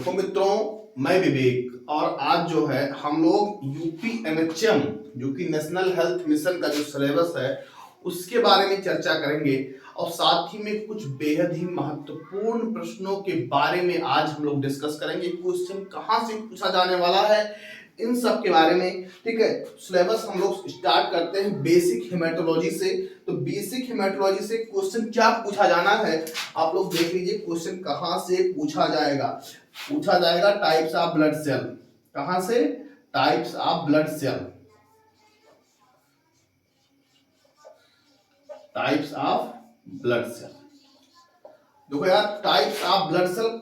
देखो मित्रों, मैं विवेक और आज जो है हम लोग यूपी एनएचएम जो कि नेशनल हेल्थ मिशन का जो सिलेबस है उसके बारे में चर्चा करेंगे और साथ ही में कुछ बेहद ही महत्वपूर्ण प्रश्नों के बारे में आज हम लोग डिस्कस करेंगे। क्वेश्चन कहाँ से पूछा जाने वाला है इन सब के बारे में। ठीक है, सिलेबस हम लोग स्टार्ट करते हैं बेसिक हेमेटोलॉजी से। तो बेसिक हेमेटोलॉजी से क्वेश्चन क्या पूछा जाना है आप लोग देख लीजिए। क्वेश्चन कहाँ से पूछा जाएगा टाइप्स ऑफ ब्लड सेल। कहां से? Types of blood cell. Types of blood cell. देखो यार, टाइप्स ऑफ ब्लड सेल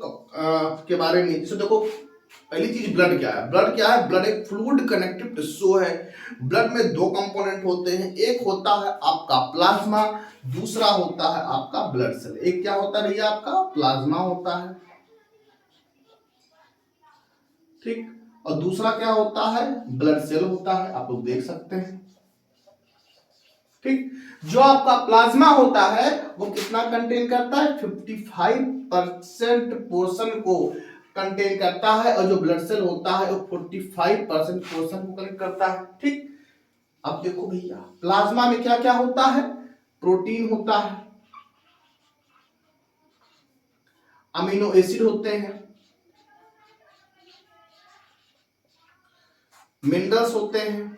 के बारे में जैसे देखो, पहली चीज ब्लड क्या है? ब्लड क्या है? ब्लड एक फ्लूइड कनेक्टिव टिश्यू है। ब्लड में दो कंपोनेंट होते हैं, एक होता है आपका प्लाज्मा, दूसरा होता है आपका ब्लड सेल। एक क्या होता है भैया? आपका प्लाज्मा होता है, ठीक, और दूसरा क्या होता है? ब्लड सेल होता है। आप लोग देख सकते हैं, ठीक। जो आपका प्लाज्मा होता है वो कितना कंटेन करता है? 55% पोर्शन को कंटेन करता है, और जो ब्लड सेल होता है वो 45% पोर्शन को कंटेन करता है, ठीक। अब देखो भैया, प्लाज्मा में क्या क्या होता है? प्रोटीन होता है, अमीनो एसिड होते हैं, मिनरल्स होते हैं,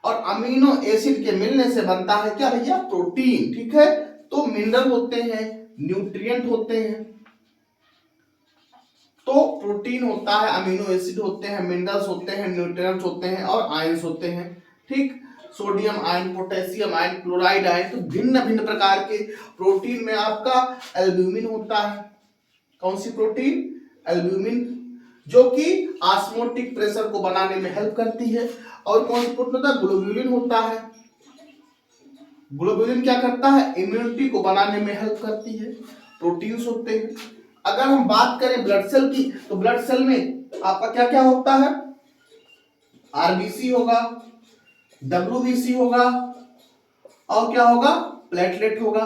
और अमीनो एसिड के मिलने से बनता है क्या भैया? प्रोटीन, ठीक है। तो मिनरल होते हैं, न्यूट्रिएंट होते हैं। तो प्रोटीन होता है, अमीनो एसिड होते हैं, मिनरल्स होते हैं, न्यूट्रिएंट्स होते हैं और आयंस होते हैं, ठीक। Sodium ion, potassium ion, chloride ion. तो भिन्न भिन्न प्रकार के प्रोटीन में आपका एल्ब्यूमिन होता है। कौन सी प्रोटीन? एल्ब्यूमिन, जो कि ऑस्मोटिक प्रेशर को बनाने में हेल्प करती है। और कौन सा प्रोटीन होता है? ग्लोब्यूलिन होता है। ग्लोब्यूलिन क्या करता है? इम्यूनिटी को बनाने में हेल्प करती है। प्रोटीन्स होते हैं। अगर हम बात करें ब्लड सेल की, तो ब्लड सेल में आपका क्या क्या होता है? आरबीसी होगा, डब्ल्यूबीसी होगा, और क्या होगा? प्लेटलेट होगा,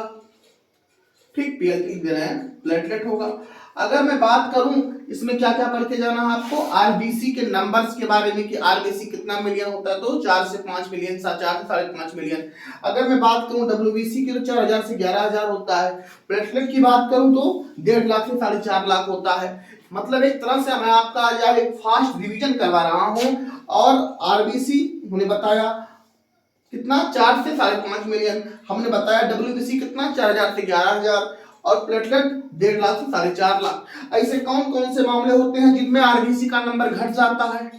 ठीक। पीएलटी दे रहे हैं, प्लेटलेट होगा। अगर मैं बात करूं इसमें क्या क्या पढ़ के जाना है आपको? आरबीसी के नंबर्स के बारे में कि आरबीसी कितना मिलियन होता है, तो 4 से 5 मिलियन, 4 से 5.5 मिलियन। अगर मैं बात करूं डब्ल्यूबीसी की, तो 4000 से 11000 होता है। प्लेटलेट की बात करूं तो 1.5 लाख से 4.5 लाख होता है। मतलब एक तरह से मैं आपका आज एक फास्ट रिवीजन करवा रहा हूं। और आरबीसी हमने बताया कितना? 4 से 5.5 मिलियन। हमने बताया डब्ल्यूबीसी कितना? 4000 से 11000, और प्लेटलेट 1.5 लाख से 4.5 लाख। ऐसे कौन कौन से मामले होते हैं जिनमें आरबीसी का नंबर घट जाता है,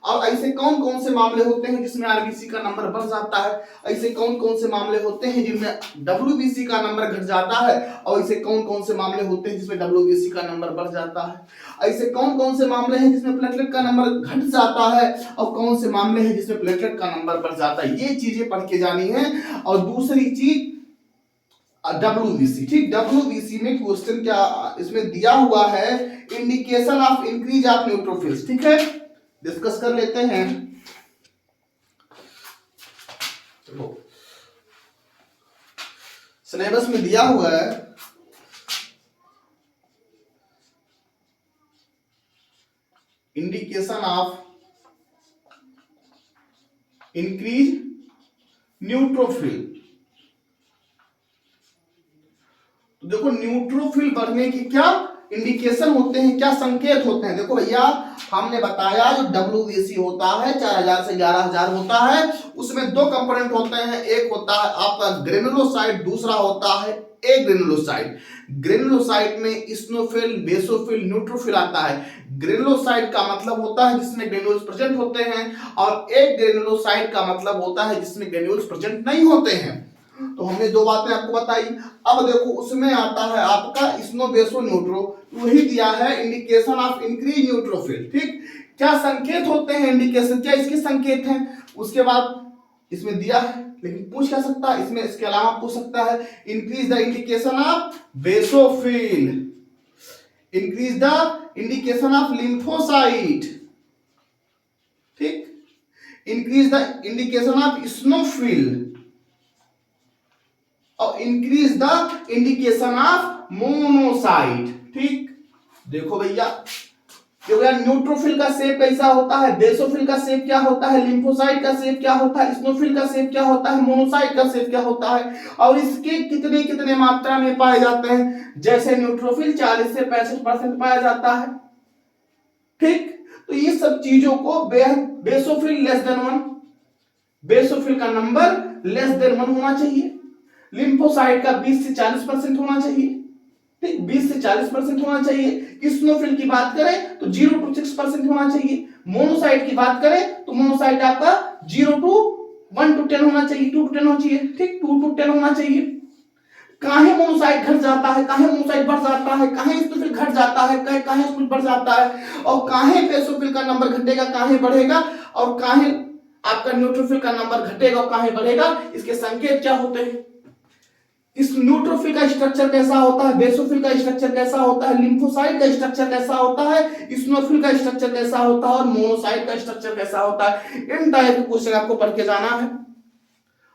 और ऐसे कौन कौन से मामले होते हैं जिसमें आरबीसी का नंबर बढ़ जाता है? ऐसे कौन कौन से मामले होते हैं जिनमें डब्ल्यूबीसी का नंबर घट जाता है, और ऐसे कौन कौन से मामले होते हैं जिसमें डब्ल्यूबीसी का नंबर बढ़ जाता है? ऐसे कौन कौन से मामले हैं जिसमें प्लेटलेट का नंबर घट जाता है, और कौन से मामले हैं जिसमें प्लेटलेट का नंबर बढ़ जाता है? ये चीजें पढ़ के जानी है। और दूसरी चीज डब्ल्यूबीसी, ठीक। डब्ल्यूबीसी में क्वेश्चन क्या इसमें दिया हुआ है? Indication of increase of neutrophils, ठीक है। डिस्कस कर लेते हैं। सिलेबस में दिया हुआ है इंडिकेशन ऑफ इंक्रीज न्यूट्रोफिल। तो देखो, न्यूट्रोफिल बढ़ने की क्या इंडिकेशन होते हैं, क्या संकेत होते हैं? देखो भैया, हमने बताया जो डब्ल्यूबीसी होता है 4000 से 11000 होता है, उसमें दो कंपोनेंट होते हैं। एक होता है आपका ग्रेनुलोसाइट, दूसरा होता है एग्रेनुलोसाइट। ग्रेनुलोसाइट में इस्नोफिल, बेसोफिल, न्यूट्रोफिल आता है। ग्रेनुलोसाइट का मतलब होता है जिसमें ग्रेन्यूल्स प्रेजेंट होते हैं, और एग्रेनुलोसाइट का मतलब होता है जिसमें ग्रेन्यूल्स प्रेजेंट नहीं होते हैं। तो हमने दो बातें आपको बताई। अब देखो, उसमें आता है आपका स्नो बेसो न्यूट्रो, वही दिया है इंडिकेशन ऑफ इंक्रीज न्यूट्रोफिल, ठीक। क्या संकेत होते हैं? इंडिकेशन क्या इसके संकेत हैं? उसके बाद इसमें दिया है, लेकिन पूछ क्या सकता है इसमें? इसके अलावा पूछ सकता है increase the indication of basophil, increase the indication of lymphocyte, ठीक, increase the indication of eosinophil, और increase the indication of monocyte, ठीक, देखो भैया, देखो यार, न्यूट्रोफिल का शेप कैसा होता है, बेसोफिल का शेप क्या होता है, लिम्फोसाइट का शेप क्या होता है, स्नोफिल का शेप क्या होता है, मोनोसाइट का शेप क्या होता है, और इसके कितने कितने मात्रा में पाए जाते हैं। जैसे न्यूट्रोफिल 40 से 65% पाया जाता है। ठीक, तो ये सब चीजों को बेसोफिल लेस देन 1, बेसोफिल का नंबर लेस देन 1 होना चाहिए, लिम्फोसाइट का 20 से 40% होना चाहिए। ठीक, 20 से 40% होना चाहिए। स्नोफिल की बात करें तो 0 to 6% होना चाहिए। मोनोसाइट की बात करें तो मोनोसाइट आपका 0 to 1 to 10 होना चाहिए, 2 to 10 होना चाहिए। ठीक, 2 to 10 होना चाहिए। काहे मोनोसाइट घट जाता है, काहे मोनोसाइट बढ़ जाता है, काहे स्नोफिल घट जाता है, काहे स्नोफिल बढ़ जाता है, और काहे बेसोफिल का नंबर घटेगा, काहे बढ़ेगा, और काहे आपका न्यूट्रोफिल का नंबर घटेगा और काहे बढ़ेगा, इसके संकेत क्या होते हैं। इस न्यूट्रोफिल का स्ट्रक्चर कैसा होता है, बेसोफिल का स्ट्रक्चर कैसा होता है, लिम्फोसाइट का स्ट्रक्चर कैसा होता है, स्नोफिल का स्ट्रक्चर कैसा होता है, और मोनोसाइट का स्ट्रक्चर कैसा होता है। इन टाइप के क्वेश्चन आपको पढ़ के जाना है।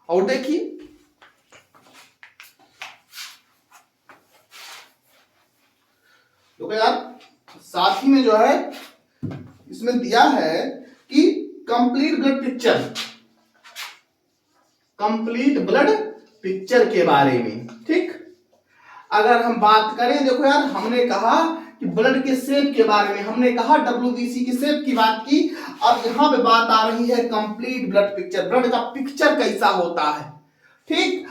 और देखिए, तो यार साथ ही में जो है इसमें दिया है कि complete blood picture, complete blood picture के बारे में। ठीक, अगर हम बात करें, देखो यार, हमने कहा कि ब्लड के शेप के बारे में, हमने कहा WBC की शेप की बात की। अब यहां पे बात आ रही है कंप्लीट ब्लड पिक्चर, ब्लड का पिक्चर कैसा होता है। ठीक,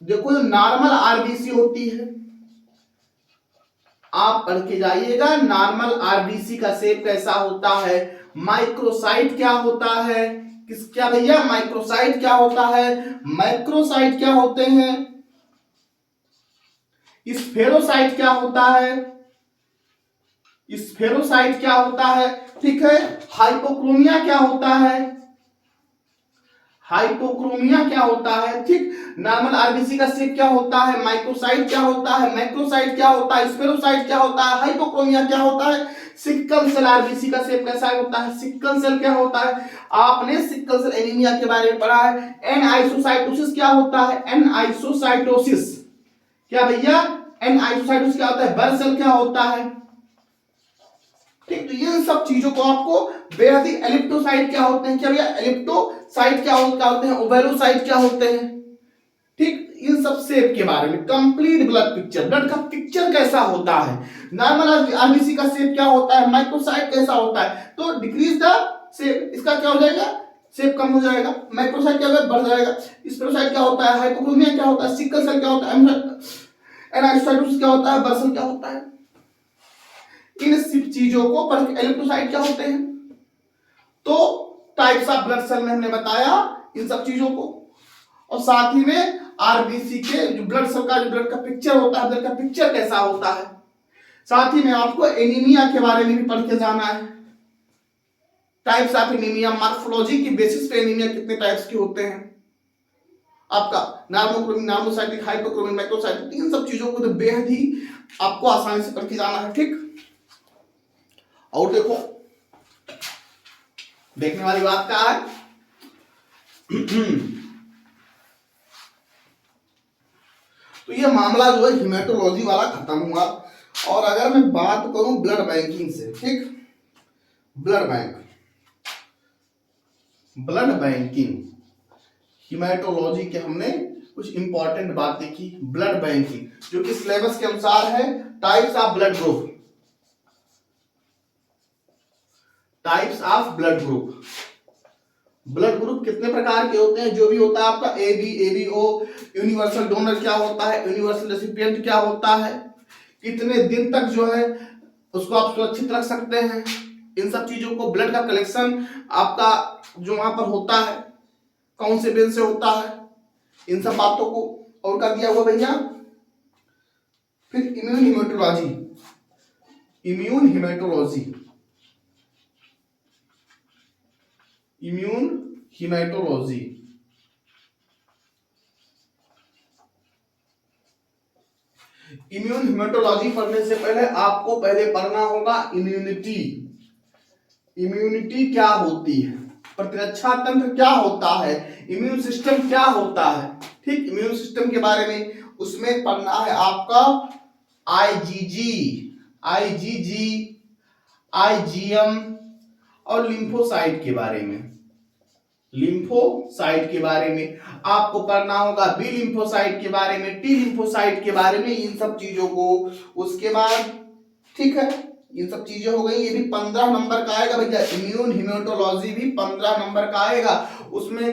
देखो जो नॉर्मल आरबीसी होती है, आप पढ़ के जाइएगा, नॉर्मल आरबीसी का शेप कैसा होता है, माइक्रोसाइट क्या होता है, क्या भैया, माइक्रोसाइट क्या होता है, मैक्रोसाइट क्या होते हैं, स्फेरोसाइट क्या होता है, स्फेरोसाइट क्या होता है। ठीक है, हाइपोक्रोमिया क्या होता है, हाइपोक्रोमिया क्या होता है। ठीक, नॉर्मल आरबीसी का शेप क्या होता है, माइक्रोसाइट क्या होता है, मैक्रोसाइट क्या होता है, स्फेरोसाइट क्या होता है, हाइपोक्रोमिया क्या होता है। सिक्कल सेल आरबीसी का शेप कैसा होता है, सिक्कल सेल क्या होता है, आपने सिक्कल सेल एनीमिया के बारे में पढ़ा है। एन आइसोसाइटोसिस क्या होता है, एन आइसोसाइटोसिस, क्या भैया, एन आइसोसाइटोसिस क्या होता है, बर्ड सेल क्या होता है। ठीक, तो ये सब चीजों को आपको बेहद ही, एलिप्टोसाइट क्या होते हैं, क्या भैया, एलिप्टोसाइट क्या होते हैं, ओवेलोसाइट क्या होते हैं। ठीक, इन सब शेप के बारे में, कंप्लीट ब्लड पिक्चर, ब्लड का पिक्चर कैसा होता है, नॉर्मल आरबीसी का शेप क्या होता है, माइक्रोसाइट कैसा होता है, तो डिक्रीज द शेप, इसका क्या हो जाएगा, शेप कम हो जाएगा, माइक्रोसाइट क्या होगा, बढ़ जाएगा, स्फेरोसाइट क्या होता है, हाइपोक्रोमिया क्या होता है, सिकल सेल क्या होता है, एनाइसोसाइटोसिस क्या होता है, बर्सल क्या होता है। इन सब चीजों को पढ़ के, एलिप्टोसाइट क्या होते हैं, तो टाइप्स ऑफ ब्लड सेल में हमने बताया इन सब चीजों को, और साथ ही में आरबीसी के जो ब्लड सेल का, जो ब्लड का पिक्चर होता है, ब्लड का पिक्चर कैसा होता है। साथ ही में आपको एनीमिया के बारे में भी पढ़ के जाना है, टाइप्स ऑफ एनीमिया, मार्फोलॉजी की बेसिस पे एनीमिया कितने टाइप्स के होते हैं, आपका नॉर्मोक्रोमिक, नॉर्मोसाइटिक, हाइपोक्रोमिक, मैक्रोसाइटिक, इन सब चीजों को तो बेहद ही आपको आसानी से पढ़ के जाना है। ठीक, और देखो, देखने वाली बात क्या है, तो ये मामला जो है हिमेटोलॉजी वाला खत्म हुआ। और अगर मैं बात करूं ब्लड बैंकिंग से, ठीक, blood bank, blood banking, haematology के हमने कुछ इंपॉर्टेंट बातें की। ब्लड बैंकिंग जो कि सिलेबस के अनुसार है, types of blood group, types of blood group, blood group कितने प्रकार के होते हैं, जो भी होता है आपका A B, A B O, universal donor क्या होता है, यूनिवर्सल रेसिपिएंट क्या होता है, कितने दिन तक जो है उसको आप सुरक्षित रख सकते हैं, इन सब चीजों को, ब्लड का कलेक्शन आपका जो वहां पर होता है कौन से वेन से होता है, इन सब बातों को और कर दिया हुआ भैया। फिर immune haematology, immune haematology, immune haematology, immune haematology पढ़ने से पहले आपको पहले पढ़ना होगा इम्यूनिटी, इम्यूनिटी क्या होती है, प्रतिरक्षा तंत्र क्या होता है, इम्यून सिस्टम क्या होता है। ठीक, इम्यून सिस्टम के बारे में उसमें पढ़ना है आपका आईजीजी, आईजीजी, आईजीएम और लिम्फोसाइट के बारे में। लिम्फोसाइट के बारे में आपको पढ़ना होगा, बी लिम्फोसाइट के बारे में, टी लिम्फोसाइट के बारे में, इन सब चीजों को। उसके बाद ठीक है, ये सब चीजें हो गई। ये भी 15 नंबर का आएगा भैया। इम्यून हिमेटोलॉजी भी 15 नंबर का आएगा। उसमें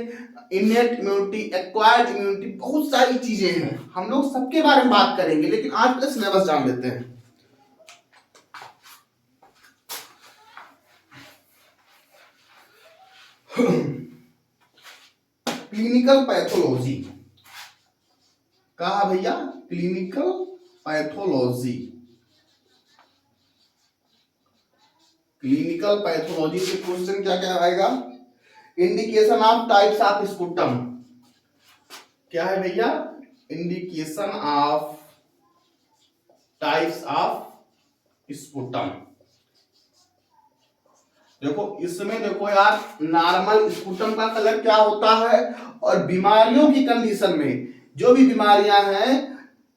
इनेट इम्यूनिटी, एक्वायर्ड इम्यूनिटी, बहुत सारी चीजें हैं। हम लोग सबके बारे में बात करेंगे, लेकिन आज का सिलेबस जान लेते हैं। क्लिनिकल पैथोलॉजी कहा भैया, क्लिनिकल पैथोलॉजी। क्लिनिकल पैथोलॉजी से क्वेश्चन क्या क्या आएगा? Indication of types of sputum. क्या है भैया? Indication of types of sputum. देखो इसमें देखो यार, नॉर्मल स्पुटम का कलर क्या होता है, और बीमारियों की कंडीशन में, जो भी बीमारियां हैं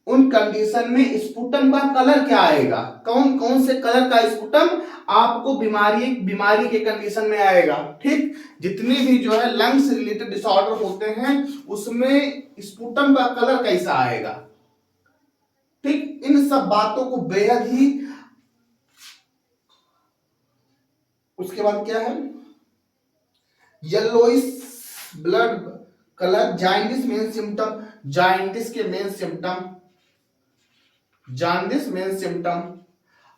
उन कंडीशन में स्पुटम का कलर क्या आएगा, कौन कौन से कलर का स्पुटम आपको बीमारी के कंडीशन में आएगा। ठीक, जितने भी जो है लंग्स रिलेटेड डिसऑर्डर होते हैं उसमें स्पुटम का कलर कैसा आएगा। ठीक, इन सब बातों को बेहद ही। उसके बाद क्या है? Yellowish blood colour, jaundice main symptom. Jaundice के main symptom, jaundice main symptom.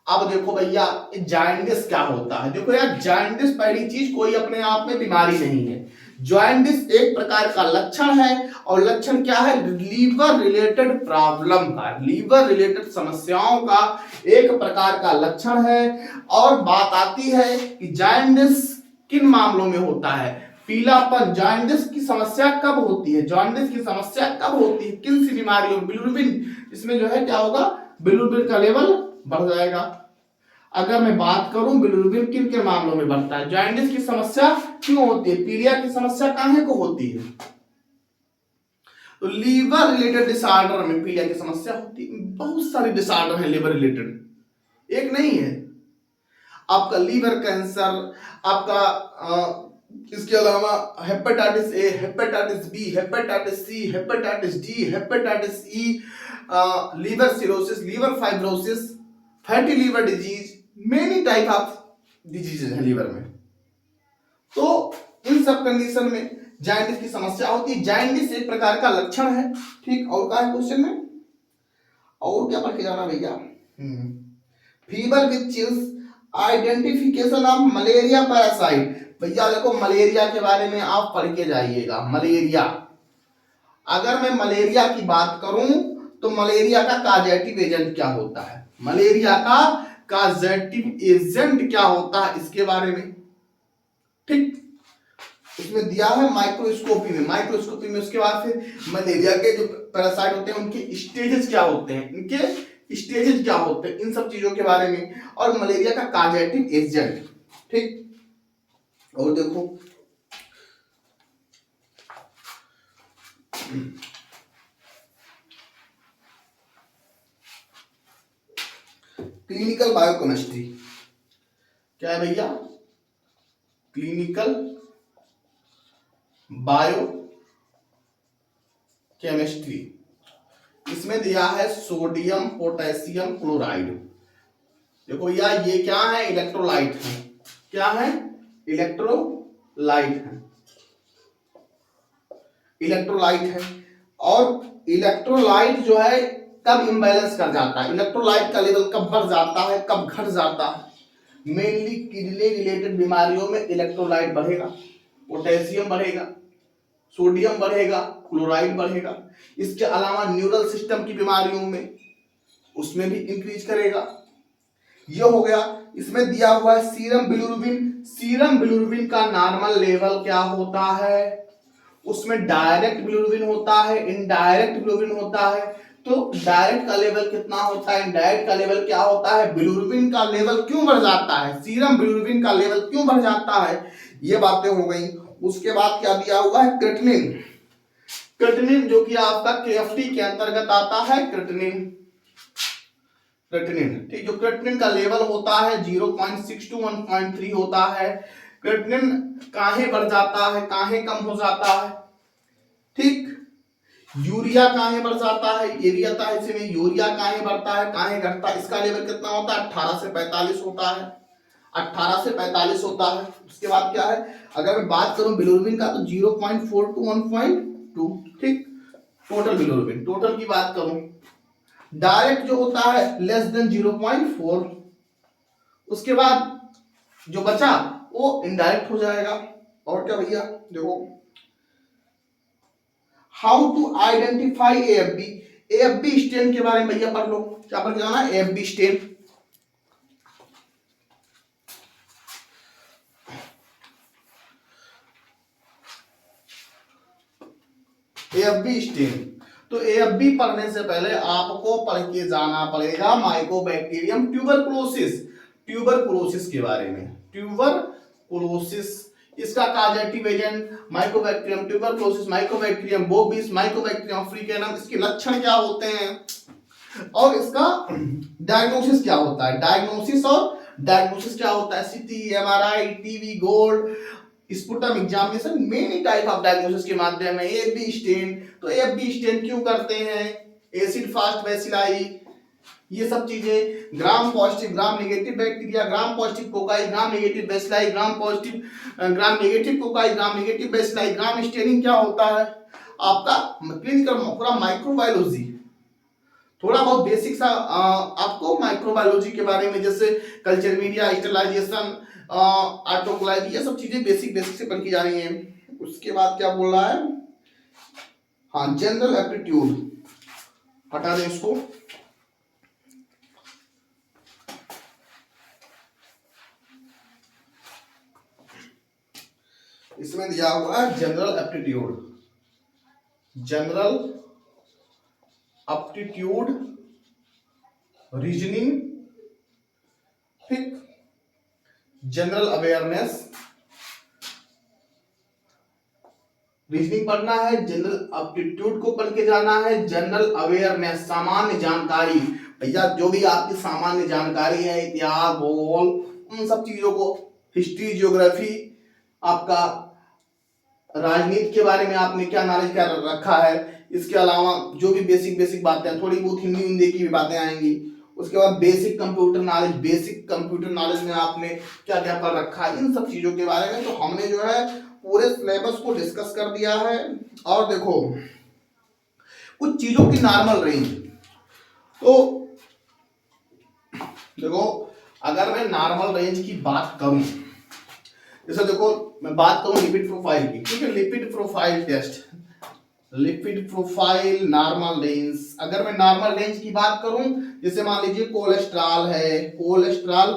अब देखो भैया जॉन्डिस क्या होता है। देखो यार, जॉन्डिस पहली चीज कोई अपने आप में बीमारी नहीं है। जॉन्डिस एक प्रकार का लक्षण है, और लक्षण क्या है? लीवर रिलेटेड प्रॉब्लम का, लीवर रिलेटेड समस्याओं का एक प्रकार का लक्षण है। और बात आती है कि जॉन्डिस किन मामलों में होता है? पीलापन। जॉन्डिस की समस्या कब होती है? जॉन्डिस की समस्या कब होती है? किन सी बीमारियों? बिलिरुबिन, इसमें जो है क्या होगा, बिलिरुबिन का लेवल बढ़ जाएगा। अगर मैं बात करूं बिलिरुबिन किन के मामलों में बढ़ता है, जॉन्डिस की समस्या क्यों होती है, पीलिया की समस्या काहे को होती है, तो लीवर रिलेटेड डिसऑर्डर में पीलिया की समस्या होती है। बहुत सारे डिसऑर्डर हैं लीवर रिलेटेड, एक नहीं है। आपका लीवर कैंसर, आपका इसके अलावा hepatitis A, hepatitis B, hepatitis C, hepatitis D, hepatitis E, liver cirrhosis, liver fibrosis, fatty liver disease, many type of diseases है लीवर में। तो इन सब कंडीशन में जॉन्डिस की समस्या होती है। जॉन्डिस एक प्रकार का लक्षण है। ठीक, और क्या है क्वेश्चन में, और क्या पढ़ के जाना भैया? Fever with chills, identification of malaria parasite. भैया देखो मलेरिया के बारे में आप पढ़ के जाइएगा। मलेरिया, अगर मैं मलेरिया की बात करूं तो मलेरिया का काजेटिव एजेंट क्या होता है, मलेरिया का काजेटिव एजेंट क्या होता है, इसके बारे में। ठीक, इसमें दिया है माइक्रोस्कोपी में, माइक्रोस्कोपी में। उसके बाद फिर मलेरिया के जो पैरासाइट होते हैं उनके स्टेजेस क्या होते हैं, इनके स्टेजेस क्या होते हैं, इन सब चीजों के बारे में, और मलेरिया का काजेटिव एजेंट। ठीक, और देखो क्लिनिकल बायोकेमिस्ट्री क्या है भैया? Clinical bio chemistry. इसमें दिया है सोडियम पोटेशियम क्लोराइड। देखो यार ये क्या है? इलेक्ट्रोलाइट है। क्या है? इलेक्ट्रोलाइट है, इलेक्ट्रोलाइट है। और इलेक्ट्रोलाइट जो है कब इम्बैलेंस कर जाता है, इलेक्ट्रोलाइट का लेवल कब बढ़ जाता है, कब घट जाता है? मेनली किडनी रिलेटेड बीमारियों में इलेक्ट्रोलाइट बढ़ेगा, पोटेशियम बढ़ेगा, सोडियम बढ़ेगा, क्लोराइड बढ़ेगा। इसके अलावा न्यूरल सिस्टम की बीमारियों में उसमें भी इंक्रीज करेगा। ये हो गया। इसमें दिया हुआ है सीरम बिलिरुबिन। सीरम बिलिरुबिन का नॉर्मल लेवल क्या होता है? उसमें डायरेक्ट बिलिरुबिन होता है, इनडायरेक्ट बिलिरुबिन होता है। तो डायरेक्ट का लेवल कितना होता है, इनडायरेक्ट का लेवल क्या होता है, बिलिरुबिन का लेवल क्यों बढ़ जाता है, सीरम बिलिरुबिन का लेवल क्यों बढ़ जाता है, ये बातें हो गई। उसके बाद क्या दिया हुआ है? क्रिएटिनिन। क्रिएटिनिन जो कि आपका केएफटी के अंतर्गत आता है। क्रिएटिनिन क्रेटिनिन, ठीक, जो क्रेटिनिन का लेवल होता है 0.6 to 1.3 होता है। क्रेटिनिन काहे बढ़ जाता है, काहे कम हो जाता है, ठीक। यूरिया काहे बढ़ जाता है, ये भी आता है इसमें, यूरिया काहे बढ़ता है, काहे घटता है, इसका लेवल कितना होता है, 18 से 45 होता है, 18 से 45 होता है। उसके बाद क्या है, अगर मैं बात करूं बिलिरुबिन का तो 0.4 to 1.2, ठीक, टोटल बिलिरुबिन, टोटल की बात करूं, डायरेक्ट जो होता है लेस देन 0.4, उसके बाद जो बचा वो इनडायरेक्ट हो जाएगा। और क्या भैया, देखो हाउ टू आइडेंटिफाई एएफबी, एएफबी स्टेन के बारे में भैया पढ़ लो, क्या पढ़ के जाना, एएफबी स्टेन। एएफबी स्टेन, तो एएफबी पढ़ने से पहले आपको पढ़ के जाना पड़ेगा माइकोबैक्टीरियम ट्यूबरकुलोसिस, ट्यूबरकुलोसिस के बारे में, ट्यूबरकुलोसिस, इसका causative agent mycobacterium tuberculosis, mycobacterium bovis, mycobacterium africanum, इसके लक्षण क्या होते हैं और इसका डायग्नोसिस क्या होता है, डायग्नोसिस क्या होता है, सीटी, MRI, TV, gold, sputum examination, many type of diagnosis के माध्यम में। एएफबी स्टेन, तो एएफबी स्टेन क्यों करते हैं, एसिड फास्ट बैसिलाई, ये सब चीजें, gram positive gram negative bacteria, gram positive cocci, gram negative bacilli, gram negative cocci, gram negative bacilli, gram staining क्या होता है, आपका क्लिनिकल पूरा माइक्रोबायोलॉजी, थोड़ा बहुत बेसिक सा आपको माइक्रोबायोलॉजी के बारे में, जैसे कल्चर मीडिया, स्टेरिलाइजेशन, ऑटोक्लेव, ये सब चीजें बेसिक से पढ़ की जा रही हैं। उसके बाद क्या बोल रहा है, हाँ जनरल एप्टीट्यूड, हटा दें इसको, इसमें दिया हुआ है general aptitude, general aptitude reasoning, ठीक, जनरल अवेयरनेस, रीजनिंग पढ़ना है, जनरल एप्टीट्यूड को पढ़ के जाना है, जनरल अवेयरनेस सामान्य जानकारी, भैया जो भी आपकी सामान्य जानकारी है, इतिहास, भूगोल, उन सब चीजों को, हिस्ट्री, ज्योग्राफी, आपका राजनीति के बारे में आपने क्या नॉलेज क्या रखा है, इसके अलावा जो भी बेसिक बातें, थोड़ी बहुत हिंदी की भी बातें आएंगी। उसके बाद बेसिक कंप्यूटर नॉलेज में आपने क्या क्या पढ़ रखा है, इन सब चीजों के बारे में तो हमने जो है पूरे सिलेबस को डिस्कस कर दिया है। और देखो कुछ चीजों की नॉर्मल रेंज, तो देखो अगर मैं नॉर्मल रेंज की बात करूं, जैसे देखो मैं बात करूं लिपिड प्रोफाइल की, ठीक है, lipid profile test, lipid profile normal range, अगर मैं नॉर्मल रेंज की बात करूं, जैसे मान लीजिए कोलेस्ट्रॉल है, कोलेस्ट्रॉल